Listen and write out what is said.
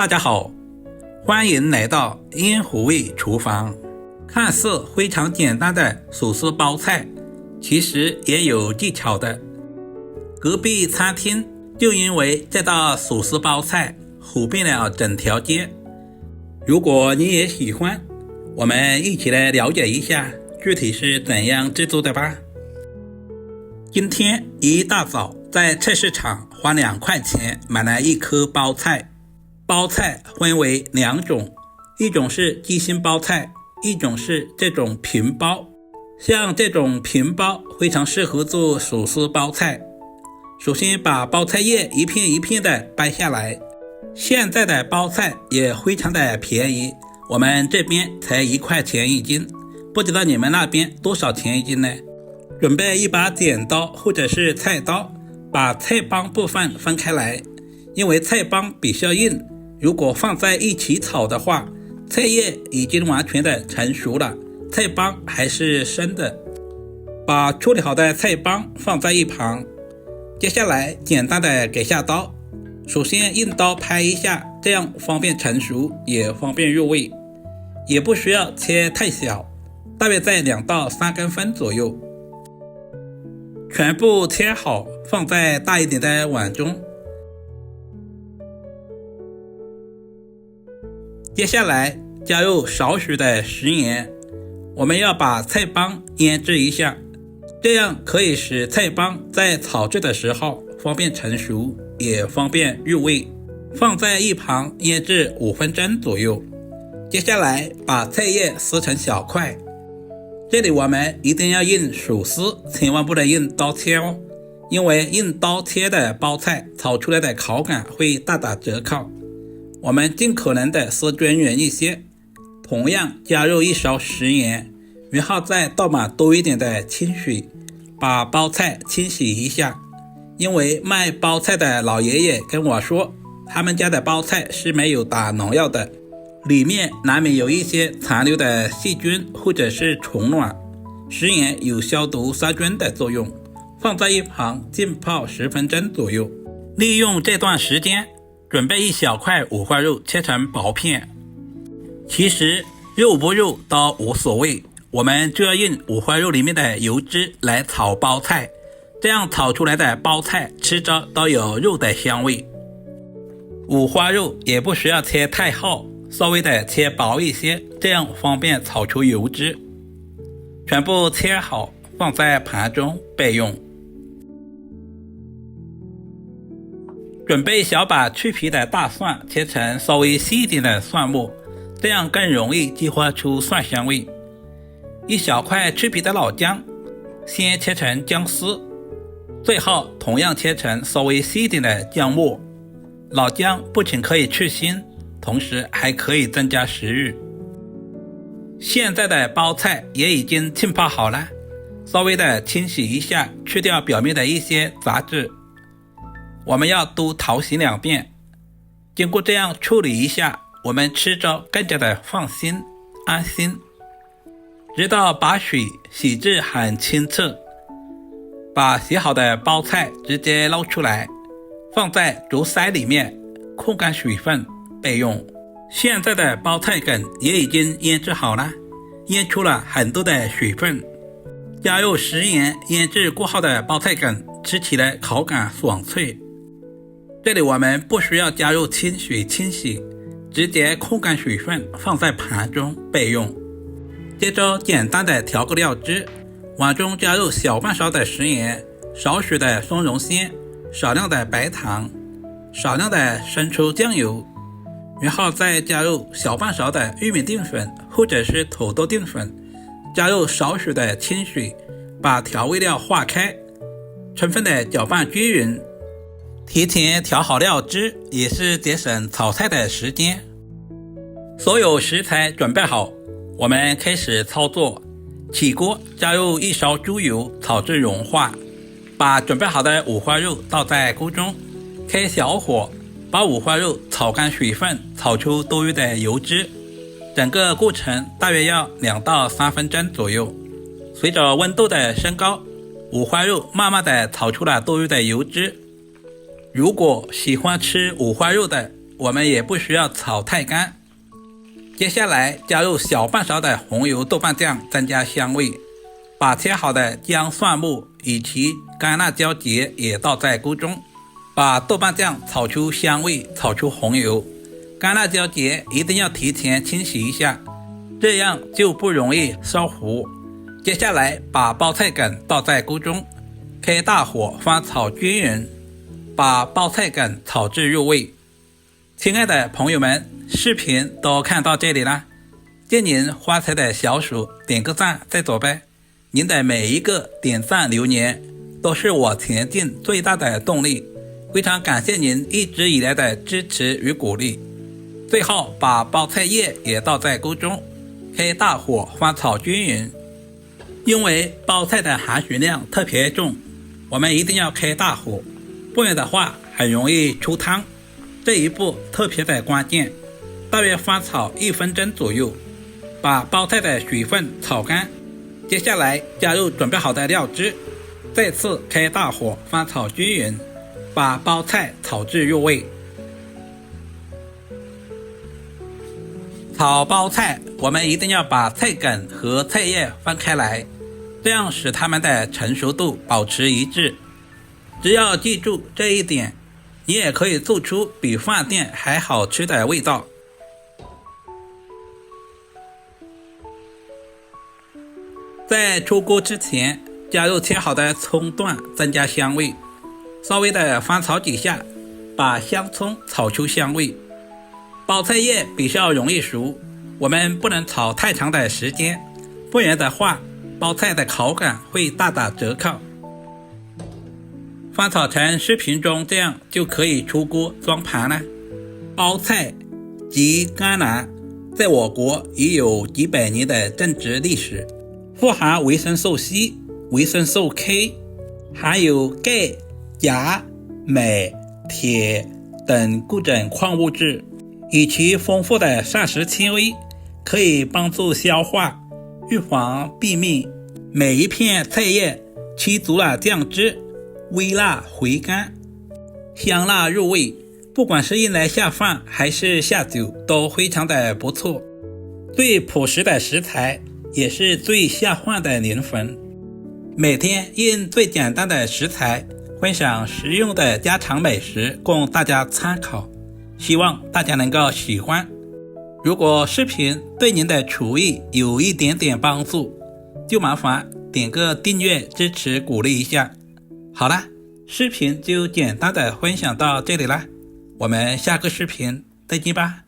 大家好，欢迎来到烟火味厨房。看似非常简单的手撕包菜，其实也有技巧的。隔壁餐厅就因为这道手撕包菜火遍了整条街。如果你也喜欢，我们一起来了解一下具体是怎样制作的吧。今天一大早在菜市场花2块钱买了1颗包菜。包菜分为2种，一种是鸡心包菜，一种是这种平包。像这种平包非常适合做手撕包菜。首先把包菜叶一片一片的掰下来。现在的包菜也非常的便宜，我们这边才1块钱一斤，不知道你们那边多少钱一斤呢？准备一把剪刀或者是菜刀，把菜帮部分分开来，因为菜帮比较硬，如果放在一起炒的话，菜叶已经完全的成熟了，菜帮还是生的。把处理好的菜帮放在一旁，接下来简单的给下刀。首先用刀拍一下，这样方便成熟，也方便入味。也不需要切太小，大约在2到3公分左右。全部切好，放在大一点的碗中。接下来加入少许的食盐，我们要把菜帮腌制一下，这样可以使菜帮在炒制的时候方便成熟，也方便入味。放在一旁腌制5分钟左右。接下来把菜叶撕成小块，这里我们一定要用手撕，千万不能用刀切哦，因为用刀切的包菜炒出来的口感会大打折扣。我们尽可能的撕均匀一些，同样加入1勺食盐，然后再倒满多一点的清水，把包菜清洗一下。因为卖包菜的老爷爷跟我说，他们家的包菜是没有打农药的，里面难免有一些残留的细菌或者是虫卵，食盐有消毒杀菌的作用。放在一旁浸泡10分钟左右。利用这段时间准备1小块五花肉，切成薄片。其实肉不肉都无所谓，我们就要用五花肉里面的油脂来炒包菜，这样炒出来的包菜吃着都有肉的香味。五花肉也不需要切太厚，稍微的切薄一些，这样方便炒出油脂。全部切好，放在盘中备用。准备小把去皮的大蒜，切成稍微细一点的蒜末，这样更容易激发出蒜香味。1小块去皮的老姜，先切成姜丝，最后同样切成稍微细一点的姜末。老姜不仅可以去腥，同时还可以增加食欲。现在的包菜也已经浸泡好了，稍微的清洗一下，去掉表面的一些杂质。我们要多淘洗2遍，经过这样处理一下，我们吃着更加的放心安心。直到把水洗至很清澈，把洗好的包菜直接捞出来，放在竹筛里面控干水分备用。现在的包菜梗也已经腌制好了，腌出了很多的水分。加入食盐腌制过后的包菜梗，吃起来口感爽脆。这里我们不需要加入清水清洗，直接控干水分放在盘中备用。接着简单的调个料汁，碗中加入小半勺的食盐，少许的松茸鲜，少量的白糖，少量的生抽酱油，然后再加入小半勺的玉米淀粉或者是土豆淀粉，加入少许的清水，把调味料化开，充分的搅拌均匀。提前调好料汁，也是节省炒菜的时间。所有食材准备好，我们开始操作。起锅加入1勺猪油，炒至融化，把准备好的五花肉倒在锅中，开小火，把五花肉炒干水分，炒出多余的油脂。整个过程大约要2到3分钟左右。随着温度的升高，五花肉慢慢的炒出了多余的油脂。如果喜欢吃五花肉的，我们也不需要炒太干。接下来加入小半勺的红油豆瓣酱，增加香味。把切好的姜、蒜末以及干辣椒节也倒在锅中，把豆瓣酱炒出香味，炒出红油。干辣椒节一定要提前清洗一下，这样就不容易烧糊。接下来把包菜梗倒在锅中，开大火翻炒均匀，把包菜梗炒至入味。亲爱的朋友们，视频都看到这里了，借您发财的小手点个赞再走呗。您的每一个点赞留言都是我前进最大的动力，非常感谢您一直以来的支持与鼓励。最后把包菜叶也倒在锅中，开大火翻炒均匀。因为包菜的含水量特别重，我们一定要开大火，不然的话很容易出汤。这一步特别的关键，大约翻炒1分钟左右，把包菜的水分炒干。接下来加入准备好的料汁，再次开大火翻炒均匀，把包菜炒至入味。炒包菜我们一定要把菜梗和菜叶分开来，这样使它们的成熟度保持一致。只要记住这一点，你也可以做出比饭店还好吃的味道。在出锅之前加入切好的葱段，增加香味，稍微的翻炒几下，把香葱炒出香味。包菜叶比较容易熟，我们不能炒太长的时间，不然的话包菜的口感会大打折扣。翻炒成视频中这样就可以出锅装盘了。包菜及甘蓝在我国已有几百年的种植历史，富含维生素 C、维生素 K， 含有钙、钾、镁、铁等各种矿物质，以其丰富的膳食纤维可以帮助消化，预防便秘。每一片菜叶吃足了酱汁，微辣回甘，香辣入味，不管是用来下饭还是下酒都非常的不错。最朴实的食材也是最下饭的灵魂。每天用最简单的食材分享实用的家常美食供大家参考，希望大家能够喜欢。如果视频对您的厨艺有一点点帮助，就麻烦点个订阅支持鼓励一下。好了，视频就简单的分享到这里啦，我们下个视频再见吧。